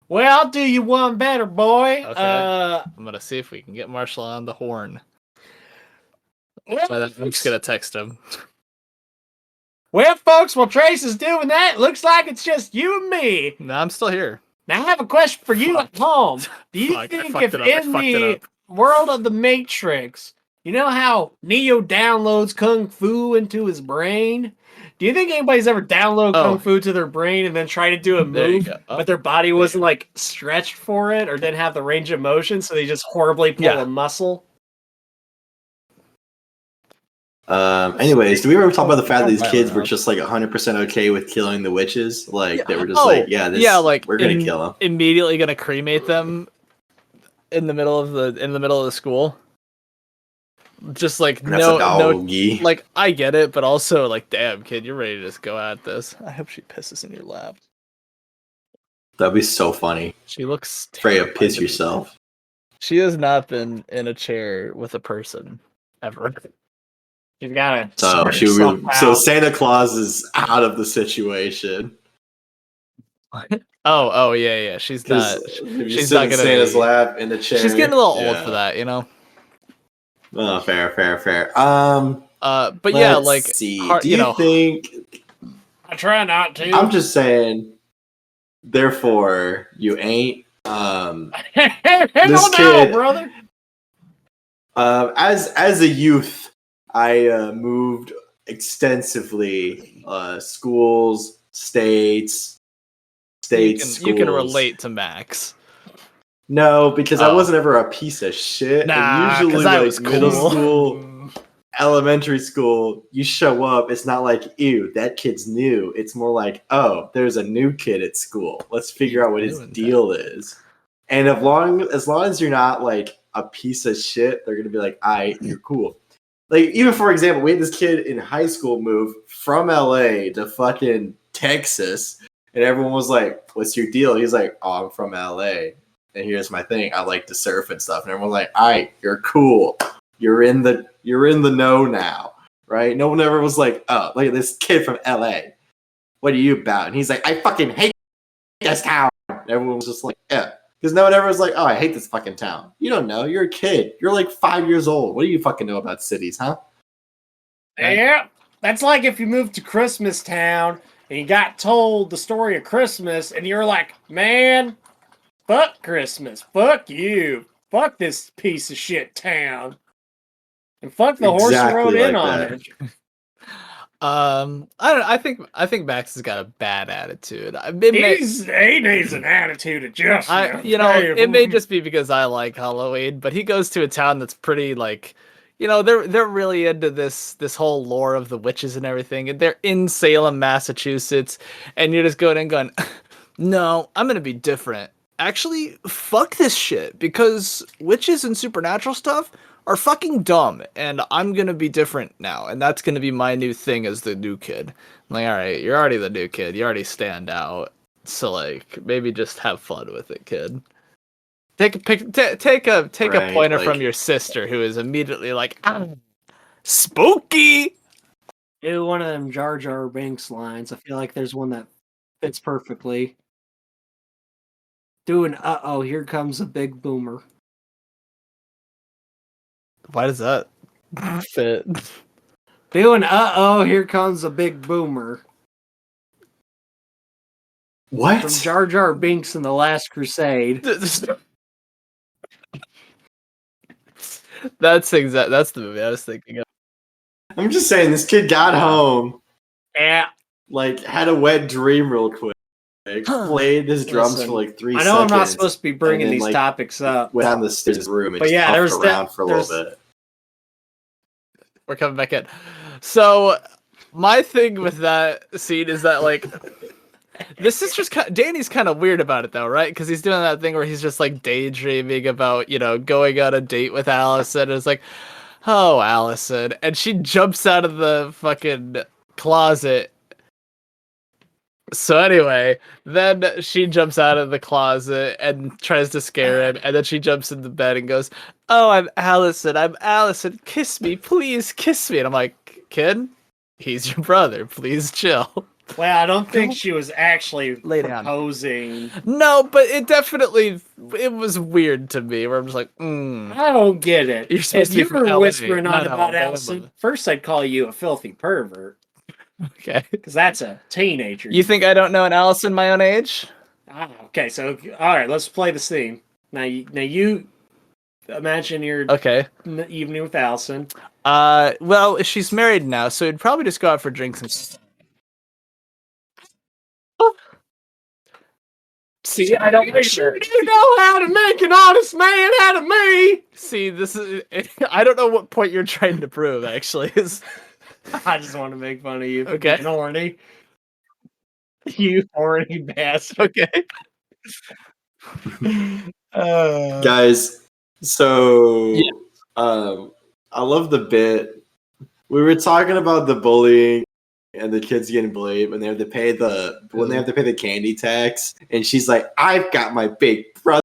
Well, I'll do you one better, boy. Okay. I'm gonna see if we can get Marshall on the horn. I'm just gonna text him. Well, folks, while Trace is doing that, it looks like it's just you and me. No, I'm still here. Now, I have a question for you Fuck. at home. Do you Fuck, I think fucked if it up. I in fucked it the up. world of the Matrix, you know how Neo downloads Kung Fu into his brain? Do you think anybody's ever downloaded Kung Fu to their brain and then tried to do a There you move, go. Oh, but their body wasn't like stretched for it or didn't have the range of motion, so they just horribly pull Yeah. a muscle? Anyways, do we ever talk about the fact that these kids were just like 100% okay with killing the witches? Like they were just like, we're gonna kill them. Immediately gonna cremate them in the middle of the school. Just like And that's a doggy. like I get it, but also like, damn kid, you're ready to just go at this. I hope she pisses in your lap. That'd be so funny. She looks Freya, terrified piss to me. yourself. She has not been in a chair with a person ever. You've got to. So Santa Claus is out of the situation. Oh yeah. She's not. She's not gonna Santa's lap in the chair. She's getting a little old for that, you know. Oh, fair. But yeah, like, see. Do you think? I try not to. I'm just saying. Therefore, you ain't. Hell This no, kid- brother. As a youth, I moved extensively, schools, states, state schools. You can relate to Max. No, because I Oh. wasn't ever a piece of shit. Nah, and usually 'cause I like was middle cool. school, elementary school, you show up, it's not like, ew, that kid's new. It's more like, oh, there's a new kid at school. Let's figure out what his deal is. And as long as you're not like a piece of shit, they're gonna be like, you're cool. Like, even for example, we had this kid in high school move from LA to fucking Texas, and everyone was like, what's your deal? He's like, oh, I'm from LA. And here's my thing, I like to surf and stuff. And everyone's like, you're cool. You're in the know now. Right? No one ever was like, oh, look at this kid from LA. What are you about? And he's like, I fucking hate this town. And everyone was just like, yeah. Because no one ever was like, oh, I hate this fucking town. You don't know. You're a kid. You're like 5 years old. What do you fucking know about cities, huh? Yeah. That's like if you moved to Christmas Town and you got told the story of Christmas and you're like, man, fuck Christmas. Fuck you. Fuck this piece of shit town. And fuck the horse who rode in on it. I think Max has got a bad attitude. He needs an attitude adjustment. It may just be because I like Halloween, but he goes to a town that's pretty like, they're really into this whole lore of the witches and everything, and they're in Salem, Massachusetts, and you're just going and going, no, I'm gonna be different. Actually, fuck this shit, because witches and supernatural stuff are fucking dumb, and I'm gonna be different now, and that's gonna be my new thing as the new kid. I'm like, all right, you're already the new kid, you already stand out, so like maybe just have fun with it, kid. Take a pointer from your sister, who is immediately like, spooky. Do one of them Jar Jar Binks lines. I feel like there's one that fits perfectly. Do an uh-oh, here comes a big boomer. Why does that fit? Do an uh-oh, here comes a big boomer. What? From Jar Jar Binks in The Last Crusade. That's the movie I was thinking of. I'm just saying, this kid got home. Yeah. Like, had a wet dream real quick. Played his drums for like 3 seconds. I know I'm not supposed to be bringing these topics up. Went down the stairs of his room and but yeah, just puffed around for a little bit. We're coming back in. So, my thing with that scene is that, like, this is just Danny's kind of weird about it, though, right? Because he's doing that thing where he's just, like, daydreaming about, going on a date with Allison. And it's like, oh, Allison. And she jumps out of the fucking closet. So anyway, then she jumps out of the closet and tries to scare him, and then she jumps in the bed and goes, oh, I'm Allison, kiss me, please kiss me. And I'm like, kid, he's your brother, please chill. Well, I don't think she was actually Lay down. proposing. No, but it was weird to me, where I'm just like, I don't get it. You're supposed if to be you from were LA, whispering on not about Alabama. Allison, first I'd call you a filthy pervert. Okay. Because that's a teenager. You think I don't know an Allison my own age? Okay, so, alright, let's play the scene. Now you imagine your evening with Allison. Well, she's married now, so we'd probably just go out for drinks and... See, I don't think you know how to make an honest man out of me! See, this is... I don't know what point you're trying to prove, actually. I just want to make fun of you. Okay. Being horny. You horny bastard. Okay. Guys, so I love the bit. We were talking about the bullying and the kids getting blamed, and they have to pay the candy tax. And she's like, "I've got my big brother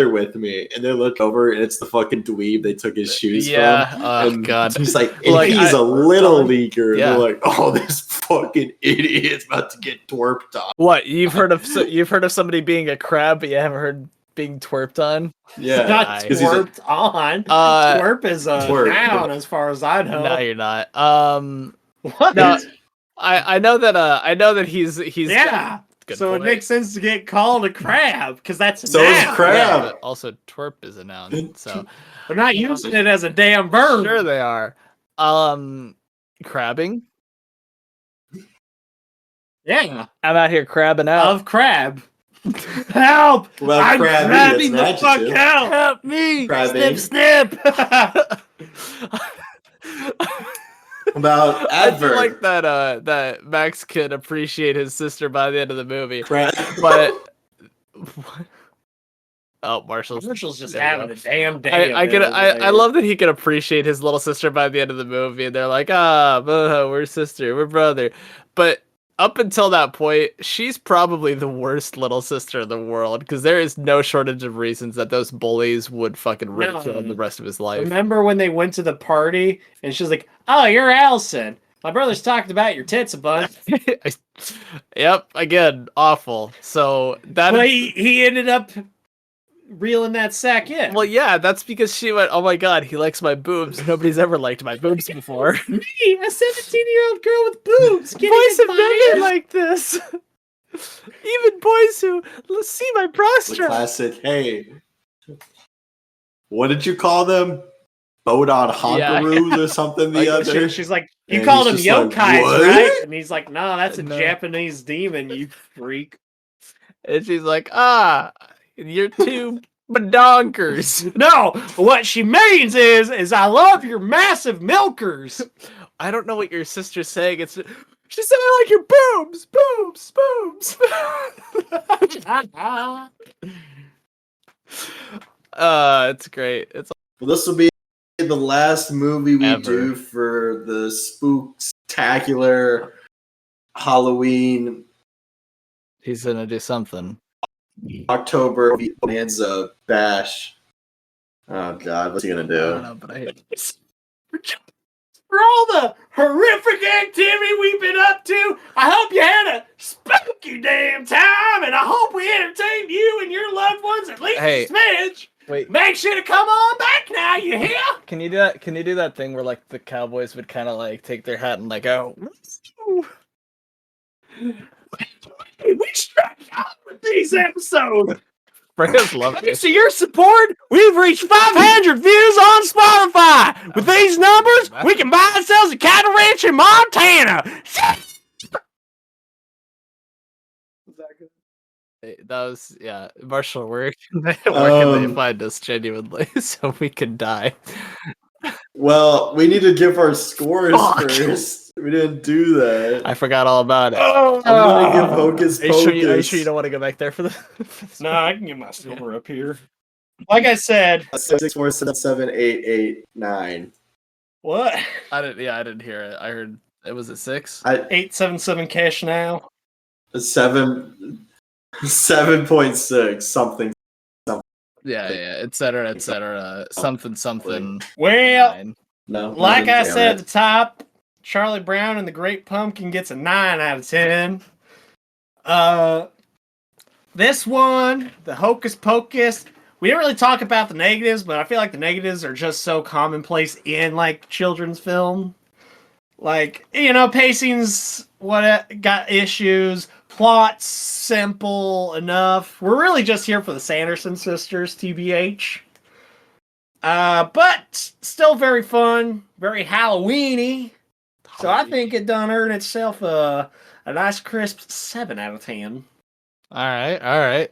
with me," and they look over, and it's the fucking dweeb they took his shoes from. Oh god. He's like, he's a little leaguer. And they're like, "Oh, this fucking idiot's about to get twerped on." What, you've heard of somebody being a crab, but you haven't heard being twerped on? Yeah, not twerped on. Twerp is a noun, as far as I know. No, you're not. What? No, I know that he's yeah. So point. It makes sense to get called a crab, because that's a so noun. Is crab. Yeah, but also twerp is a noun. So they're not using it as a damn verb. Sure they are. Crabbing. Yeah. I'm out here crabbing out. Of crab. Help! Well, I'm crabby, grabbing the that's an fuck adjective. out! Help me! Crabbing. Snip, snip! About I do adverb. like that that Max can appreciate his sister by the end of the movie. Crab. But oh, Marshall's just there we having go. a damn day. I love that he can appreciate his little sister by the end of the movie, and they're like, we're sister, we're brother. But up until that point, she's probably the worst little sister in the world, because there is no shortage of reasons that those bullies would fucking ridicule him the rest of his life. Remember when they went to the party and she's like, "Oh, you're Allison. My brother's talked about your tits a bunch." Yep, again, awful. So that But he ended up reeling that sack in. well, yeah, that's because she went, "Oh my god, he likes my boobs. Nobody's ever liked my boobs before." Me, a 17-year-old girl with boobs. Boys have never like this. Even boys who see my The prostate. classic, hey, what did you call them? Boat on honkaroos or something the other? She's like, "You And called he's them just like, yokais, "What?" right?" And he's like, "No, that's a No. Japanese demon, you freak." And she's like, you're two badonkers. No, what she means is I love your massive milkers. I don't know what your sister's saying. She said, I like your boobs, boobs, boobs. It's great. It's Well, this will be the last movie we Ever. do for the spooktacular Halloween he's gonna do something. October Bonanza Bash. Oh God, what's he gonna I don't do? know, but I hate it. For all the horrific activity we've been up to, I hope you had a spooky damn time, and I hope we entertained you and your loved ones at least Hey. a smidge. Wait, Make sure to come on back now, you hear? can you do that? Can you do that thing where like the cowboys would kind of like take their hat and like go? Hey, we struck out with these episodes. Freya's love Thanks to your support, we've reached 500 views on Spotify. With these numbers, we can buy ourselves a cattle ranch in Montana. That was Marshall. Where can they find us genuinely so we can die? Well, we need to give our scores Fuck. first. We didn't do that. I forgot all about it. I'm gonna give Hocus Are you sure Pocus. you don't want to go back there for the? No, I can get my score up here. Like I said, 6, 4, 7, 7, 8, 8, 9. what? I didn't hear it. I heard it was at 6. 877 cash now. 7.6 something. Yeah, etc. Something. Well, 9. No, like I damn said it. at the top, Charlie Brown and the Great Pumpkin gets a 9 out of 10. This one, the Hocus Pocus, we didn't really talk about the negatives, but I feel like the negatives are just so commonplace in like children's film. Like, pacing's got issues, plot's simple enough. We're really just here for the Sanderson sisters, TBH. But still very fun, very Halloween-y. So I think it done earned itself a nice crisp 7 out of 10. All right.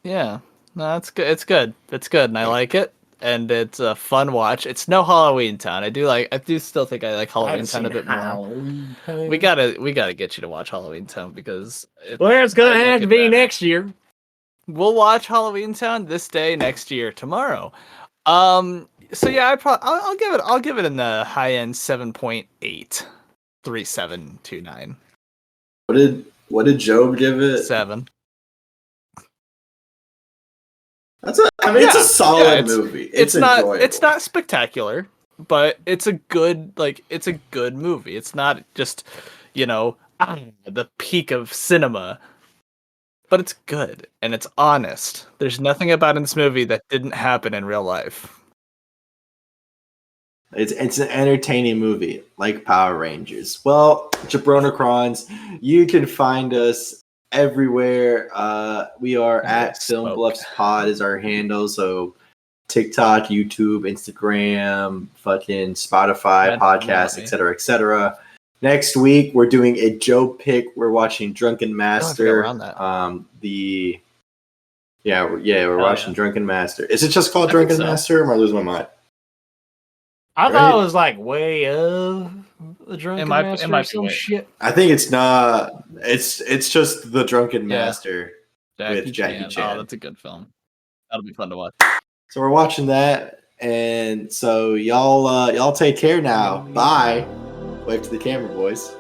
Yeah, no, it's good. It's good, and I like it. And it's a fun watch. It's no Halloween Town. I do still think I like Halloween Town a bit more. We gotta get you to watch Halloween Town because Well, it's gonna I like have to it be better. next year. We'll watch Halloween Town this day next year tomorrow. So yeah, I'll give it in the high end 7.8, 3729. What did Jobe give it? 7. It's a solid movie. It's not enjoyable. spectacular, but it's a good movie. It's not just, the peak of cinema. But it's good and it's honest. There's nothing about in this movie that didn't happen in real life. It's an entertaining movie, like Power Rangers. Well, Jabronacrons, you can find us everywhere. We are at Film Smoke. Bluffs Pod is our handle. So TikTok, YouTube, Instagram, fucking Spotify, Red podcasts, Movie. etc., etc. Next week we're doing a Jobe pick. We're watching Drunken Master. around that. We're watching Drunken Master. Is it just called I think Drunken so. Master? Or am I losing my mind? I Right? thought it was like way of the Drunken might- Master it or might be some way. shit. I think it's not. It's just the Drunken Yeah. Master with Jackie Chan. Oh, that's a good film. That'll be fun to watch. So we're watching that, and so y'all take care now. Bye. Wave to the camera, boys.